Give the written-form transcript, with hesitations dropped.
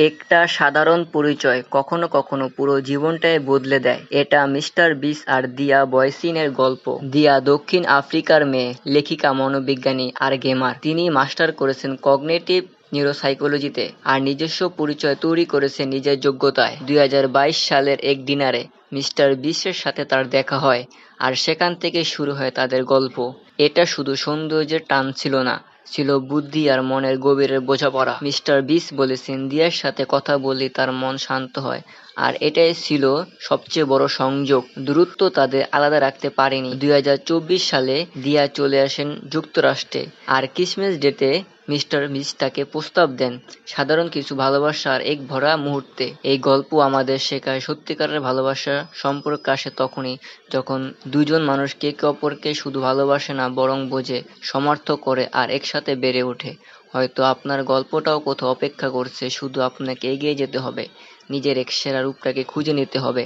একটা সাধারণ পরিচয় কখনো কখনো পুরো জীবনটাই বদলে দেয়। এটা মিস্টার বিস আর দিয়া বয়সিনের গল্প। দিয়া দক্ষিণ আফ্রিকার মেয়ে, লেখিকা, মনোবিজ্ঞানী আর গেমার। তিনি মাস্টার করেছেন কগনিটিভ নিউরোসাইকোলজিতে আর নিজস্ব পরিচয় তৈরি করেছেন নিজের যোগ্যতায়। 2022 সালের এক ডিনারে মিস্টার বিসের সাথে তার দেখা হয় আর সেখান থেকে শুরু হয় তাদের গল্প। এটা শুধু সৌন্দর্যের টান ছিল না, ছিল বুদ্ধি আর মনের গভীরের বোঝাপড়া। মিস্টার বিস বলেছেন দিয়ার সাথে কথা বললে তার মন শান্ত হয়, আর এটাই ছিল সবচেয়ে বড় সংযোগ। দূরত্ব তাদের আলাদা রাখতে পারেনি। 2024 সালে দিয়া চলে আসেন যুক্তরাষ্ট্রে আর ক্রিসমাস ডেতে মিস্টার বিস তাকে প্রস্তাব দেন সাধারণ কিছু ভালোবাসার এক ভরা মুহূর্তে। এই গল্প আমাদের শেখায় সত্যিকারের ভালোবাসা সম্পর্ক আসে তখনই যখন দুজন মানুষ একে অপরকে শুধু ভালোবাসে না, বরং বোঝে, সমর্থন করে আর একসাথে বেড়ে ওঠে। হয়তো আপনার গল্পটাও কোথাও অপেক্ষা করছে, শুধু আপনাকে এগিয়ে যেতে হবে, নিজের এক সেরা রূপটাকে খুঁজে নিতে হবে।